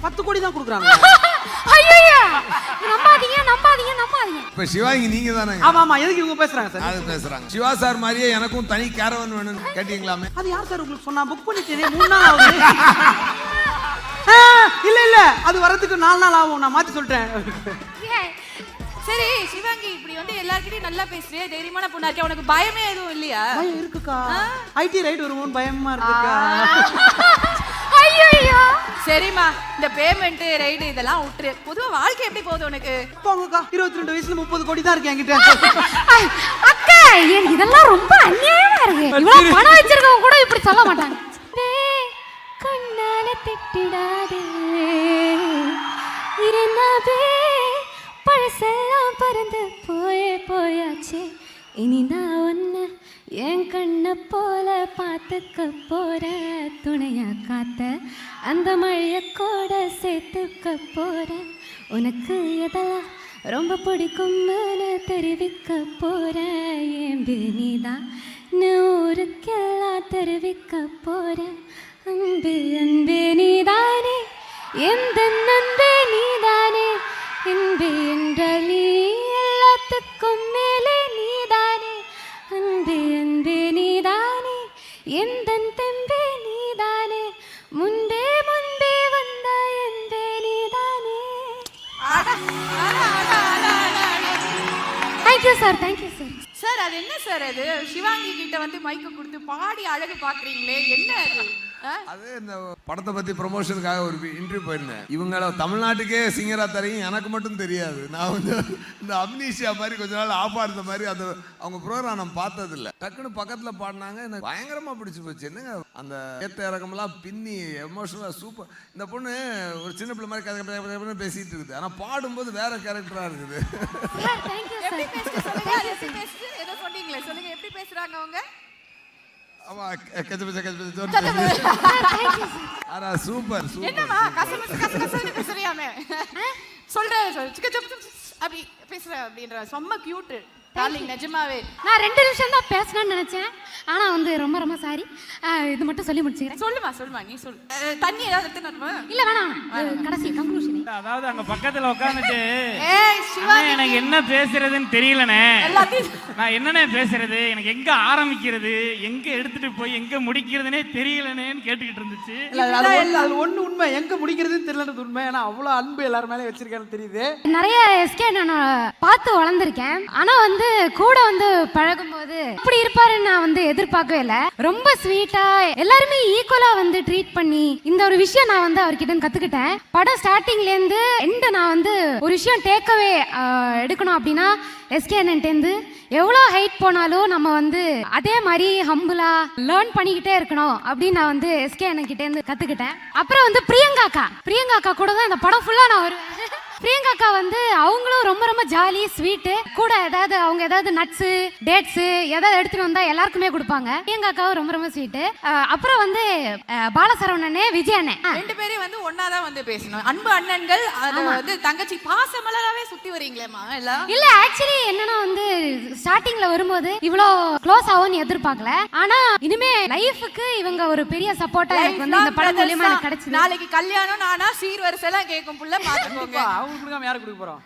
10 கோடி தான் கொடுக்குறாங்க. ஐயோ நம்பாதீங்க நம்பாதீங்க நம்பாதீங்க. இப்ப சிவாங்கி நீங்க தானே? ஆமா ஆமா, எதுக்கு இவங்க பேசுறாங்க சார்? அது பேசுறாங்க. சிவா சார் மாதிரியே எனக்கும் தனி கேரவன் வேணும்னு கேட்டீங்களாமே. அது யார் சார் உங்களுக்கு சொன்னா? புக் பண்ணிட்டேனே 3 நாள் ஆகுது. இல்ல இல்ல, அது வரதுக்கு 4 நாள் ஆகும். நான் மாத்தி சொல்லிட்டேன். சரி சிவாங்கி, இப்படி வந்து எல்லார்கிட்டயும் நல்லா பேசுறியே, தைரியமான பொண்ணா இருக்க, உனக்கு பயமே எதுவும் இல்லையா? பயம் இருக்குக்கா. ஐடி ரைட் வருமோன்னு பயமா இருக்குக்கா. ஐயோ சரிம்மா, இந்த பேமெண்ட் ரைடு இதெல்லாம் விட்டுரு. பொதுவா வாழ்க்கை எப்படி போகுது உனக்கு? போங்கக்கா, 22 வயசுல 30 கோடி தான் இருக்கு என்கிட்ட. அக்கா இதெல்லாம் ரொம்ப அநியாயமா இருக்கு. இவ்வளவு பணம் வச்சிருக்கவங்க கூட இப்படி சொல்ல மாட்டாங்க. கண்ணால திட்டிடாதே இரண்டாவே பழசெல்லாம் பறந்து போயாச்சு. இனி நான் ஒன்னு என் கண்ணை போல பார்த்துக்க போற, துணையா காத்த அந்த மழைய கூட சேர்த்துக்க போற. உனக்கு எதெல்லாம் ரொம்ப பிடிக்கும்னு தெரிவிக்க போற. என் நீதான் ஊருக்கெல்லாம் தெரிவிக்க போற. அன்பு அன்பு நீதானே, எந்த அன்பு நீதானே, அன்பு என்றால் நீ எல்லாத்துக்கும் மேலே நீதானே. அன்பு அன்பு நீதானே, எந்த தெம்பே நீதானே, முன்பே முன்பே வந்த என்பே நீதானே. Thank you sir, thank you sir. Sir அது என்ன சார், அது சிவாங்கி கிட்ட வந்து மைக்க கொடுத்து பாடி அழகு பாக்குறீங்களே, என்ன அது? அது இந்த படத்தை பத்தி ப்ரொமோஷனுக்காக ஒரு இன்டர்வியூ போயிருந்தேன். இவங்கள தமிழ்நாட்டுக்கே சிங்கரா தரையும் எனக்கு மட்டும் தெரியாது. நான் வந்து இந்த அம்னீஷியா மாதிரி கொஞ்ச நாள் ஆஃபா இருந்த மாதிரி அது அவங்க ப்ரோக்ராம் நான் பார்த்தது இல்லை. டக்குன்னு பக்கத்துல பாடினாங்க, எனக்கு பயங்கரமா பிடிச்சி போச்சு. என்னங்க அந்த ஏத்த இறக்கமெல்லாம் பின்னி எமோஷனலா சூப்பர். இந்த பொண்ணு ஒரு சின்ன பிள்ளை மாதிரி கதை பேசிட்டு இருக்குது, ஆனா பாடும்போது வேற கேரக்டரா இருக்குது. ஏதோ சொன்னீங்களே, சொல்லுங்க எப்படி பேசுறாங்க அவங்க? ஆமா, சூப்பர் சூப்பர். என்னமா கசகசன்னு பேசுறியாமே? சொல்றேன் அப்படி பேசுற அப்படின்ற செம்ம கியூட் டார்லிங், நிஜமாவே. நான் 2 நிமிஷம் தான் பேசணும்னு நினைச்சேன், ஆனா வந்து ரொம்ப ரொம்ப சாரி. இது மட்டும் சொல்லி முடிச்சுக்கிறேன். சொல்லுமா நீ சொல்லு. தண்ணி ஏதாவது எடுத்துக்கணுமா? இல்ல வேணாம், கடைசி கன்க்ளூஷன். அதாவது அங்க பக்கத்துல உட்கார்ந்துட்டு ஏய் சிவாங்கி, எனக்கு என்ன பேசுறதுன்னு தெரியலனே, எல்லாத்தையும் நான் என்னனே பேசுறது, எனக்கு எங்க ஆரம்பிக்கிறது எங்க எடுத்துட்டு போய் எங்க முடிக்கிறதுனே தெரியலனேன்னு கேட்டுக்கிட்டு இருந்துச்சு. அது ஒண்ணு உண்மை, எங்க முடிக்கிறதுன்னு தெரியலன்றது உண்மை. ஏன்னா அவ்வளவு அன்பு எல்லாரும் மேலே வச்சிருக்கான்னு தெரியுது. நிறைய எஸ்கே நான் பார்த்து வளர்ந்துருக்கேன், ஆனா வந்து கூட வந்து பழகும்போது இப்படி இருப்பாருன்னு நான் வந்து எதிர்பார்க்கவே இல்லை. ரொம்ப ஸ்வீட்டா எல்லாருமே ஈக்குவலா வந்து ட்ரீட் பண்ணி இந்த ஒரு விஷயம் நான் வந்து அவர்கிட்ட கத்துக்கிட்டேன். படம் ஸ்டார்டிங்ல இருந்து எந்த நான் வந்து ஒரு விஷயம் டேக்கவே எடுக்கணும் அப்படின்னா எஸ்கே அண்ணன்ட்டேருந்து எவ்வளோ ஹைட் போனாலும் நம்ம வந்து அதே மாதிரி ஹம்புலா லேர்ன் பண்ணிக்கிட்டே இருக்கணும் அப்படின்னு நான் வந்து எஸ்கே அண்ணன்கிட்டேருந்து கத்துக்கிட்டேன். அப்புறம் வந்து பிரியங்கா கூட தான் இந்த படம் ஃபுல்லா நான் வருவேன். பிரியங்கா வந்து அவங்களும் ரொம்ப ரொம்ப ஜாலி ஸ்வீட்டு. கூட அவங்க ஏதாவது நட்ஸு டேட்ஸு ஏதாவது எடுத்துட்டு வந்தா எல்லாருக்குமே கொடுப்பாங்க. பிரியங்காவும் ரொம்ப ரொம்ப ஸ்வீட்டு. அப்புறம் வந்து பாலசரவணனே விஜய் அண்ணே 2 பேரும் வந்து ஒன்னாதான் வந்து பேசணும். அன்பு அண்ணன்கள், அது வந்து தங்கச்சி பாசமலராவே சுத்தி வரீங்களேமா எல்லாம். இல்ல ஆக்சுவலி என்னன்னா வந்து ஸ்டார்டிங்ல வரும்போது இவ்வளோ க்ளோஸ் ஆகும்னு எதிர்பார்க்கல, ஆனா இனிமே லைஃபுக்கு இவங்க ஒரு பெரிய சப்போர்ட்டா எனக்கு வந்து இந்த படம் மூலமா எனக்கு கிடைச்சது. நாளைக்கு கல்யாணம் நானா சீர்வரிசை எல்லாம் கேட்கும் புள்ள பாத்துக்கோங்க. அவங்களுக்கு கொடுக்காம யாருக்கு கொடுக்க போறோம்?